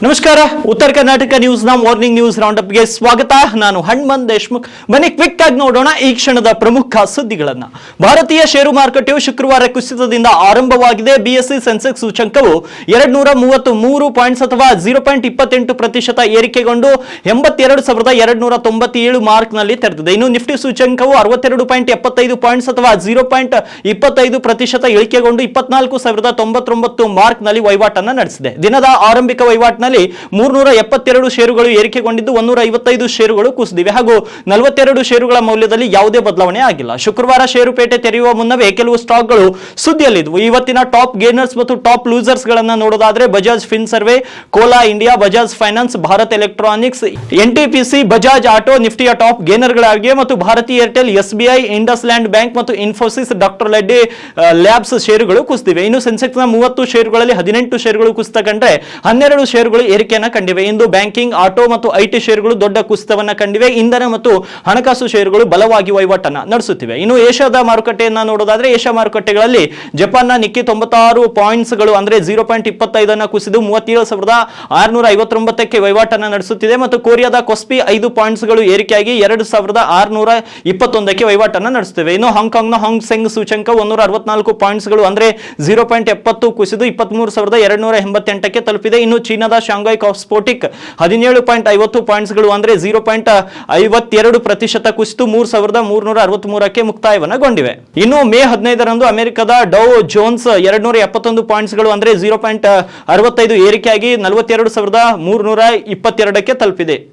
ನಮಸ್ಕಾರ. ಉತ್ತರ ಕರ್ನಾಟಕ ನ್ಯೂಸ್ ನ ಮಾರ್ನಿಂಗ್ ನ್ಯೂಸ್ ರೌಂಡ್ ಅಪ್ ಗೆ ಸ್ವಾಗತ. ನಾನು ಹನುಮಂತ್ ದೇಶ್ಮುಖ್. ಬನ್ನಿ ಕ್ವಿಕ್ ಆಗಿ ನೋಡೋಣ ಈ ಕ್ಷಣದ ಪ್ರಮುಖ ಸುದ್ದಿಗಳನ್ನ. ಭಾರತೀಯ ಷೇರು ಮಾರುಕಟ್ಟೆಯು ಶುಕ್ರವಾರ ಕುಸಿತದಿಂದ ಆರಂಭವಾಗಿದೆ. ಬಿಎಸ್ಸಿ ಸೆನ್ಸೆಕ್ಸ್ ಸೂಚಕವು 233 ಪಾಯಿಂಟ್ಸ್ ಅಥವಾ 0.28% ಏರಿಕೆಗೊಂಡು 82,297 ಮಾರ್ಕ್ ನಲ್ಲಿ ತೆರೆದಿದೆ. ಇನ್ನು ನಿಫ್ಟಿ ಸೂಚಕವು 62.75 ಪಾಯಿಂಟ್ಸ್ ಅಥವಾ 0.25% ಇಳಿಕೆಗೊಂಡು 24,099 ಮಾರ್ಕ್ ನಲ್ಲಿ ವಹಿವಾಟನ್ನು ನಡೆಸಿದೆ. ದಿನದ ಆರಂಭಿಕ ವಹಿವಾಟಿನಲ್ಲಿ 372 ಷೇರುಗಳು ಏರಿಕೆಗೊಂಡಿದ್ದು 155 ಷೇರುಗಳು ಕುಸಿದಿವೆ ಹಾಗೂ 42 ಷೇರುಗಳ ಮೌಲ್ಯದಲ್ಲಿ ಯಾವುದೇ ಬದಲಾವಣೆ ಆಗಿಲ್ಲ. ಶುಕ್ರವಾರ ಷೇರುಪೇಟೆ ತೆರೆಯುವ ಮುನ್ನವೇ ಕೆಲವು ಸ್ಟಾಕ್ಗಳು ಸುದ್ದಿಯಲ್ಲಿದ್ದವು. ಇವತ್ತಿನ ಟಾಪ್ ಗೇನರ್ಸ್ ಮತ್ತು ಟಾಪ್ ಲೂಸರ್ಸ್ ಗಳನ್ನ ನೋಡೋದಾದ್ರೆ Bajaj Finserv, Coal India, Bajaj finance, Bharat electronics, NTPC, Bajaj auto ನಿಫ್ಟಿಯ ಟಾಪ್ ಗೇನರ್ಗಳಾಗಿವೆ ಮತ್ತು Bharti Airtel, SBI, IndusInd bank ಮತ್ತು ಇನ್ಫೋಸಿಸ್, ಡಾಕ್ಟರ್ ರೆಡ್ಡಿ ಲ್ಯಾಬ್ಸ್ ಷೇರುಗಳು ಕುಸಿದಿವೆ. ಇನ್ನು ಸೆನ್ಸೆಕ್ಸ್ ನ 30 ಷೇರುಗಳಲ್ಲಿ 18 ಷೇರುಗಳು ಕುಸಿತ ಕಂಡ್ರೆ 12 ಷೇರುಗಳು ಏರಿಕೆಯನ್ನು ಕಂಡಿವೆ. ಇಂದು ಬ್ಯಾಂಕಿಂಗ್, ಆಟೋ ಮತ್ತು ಐಟಿ ಷೇರುಗಳು ದೊಡ್ಡ ಕುಸಿತವನ್ನು ಕಂಡಿವೆ. ಇಂಧನ ಮತ್ತು ಹಣಕಾಸು ಷೇರುಗಳು ಬಲವಾಗಿ ವಹಿವಾಟನ್ನು ನಡೆಸುತ್ತಿವೆ. ಇನ್ನು ಏಷ್ಯಾದ ಮಾರುಕಟ್ಟೆಯನ್ನ ನೋಡೋದಾದ್ರೆ ಏಷ್ಯಾ ಮಾರುಕಟ್ಟೆಗಳಲ್ಲಿ ಜಪಾನ್ನ ನಿಕ್ಕಿ 96 ಪಾಯಿಂಟ್ಸ್ ಗಳು ಅಂದ್ರೆ 0.25 ಕುಸಿದು 37,659ಕ್ಕೆ ವಹಿವಾಟನ್ನು ನಡೆಸುತ್ತಿದೆ ಮತ್ತು ಕೊರಿಯಾದ ಕೊಸ್ಪಿ 5 ಪಾಯಿಂಟ್ಸ್ ಗಳು ಏರಿಕೆಯಾಗಿ 2,621ಕ್ಕೆ ವಹಿವಾಟನ್ನು ನಡೆಸುತ್ತಿವೆ. ಇನ್ನು ಹಾಂಗ್ಕಾಂಗ್ನ ಹಾಂಗ್ ಸೆಂಗ್ ಸೂಚಕ 164 ಪಾಯಿಂಟ್ಸ್ ಗಳು ಅಂದ್ರೆ 0.70 ಕುಸಿದು 23,288ಕ್ಕೆ ತಲುಪಿದೆ. ಇನ್ನು ಚೀನಾದ ಶಾಂಘೈ ಕಾಸ್ಪೋಟಿಕ್ 17.50 ಪಾಯಿಂಟ್ಸ್ ಗಳು ಅಂದ್ರೆ 0.52% ಕುಸಿತು 3,363ಕ್ಕೆ ಮುಕ್ತಾಯವನ್ನಗೊಂಡಿವೆ. ಇನ್ನು ಮೇ 15ರಂದು ಅಮೆರಿಕದ ಡೌ ಜೋನ್ಸ್ 271 ಪಾಯಿಂಟ್ಸ್ ಗಳು ಅಂದ್ರೆ 0.65 ಏರಿಕೆಯಾಗಿ 42,322ಕ್ಕೆ ತಲುಪಿದೆ.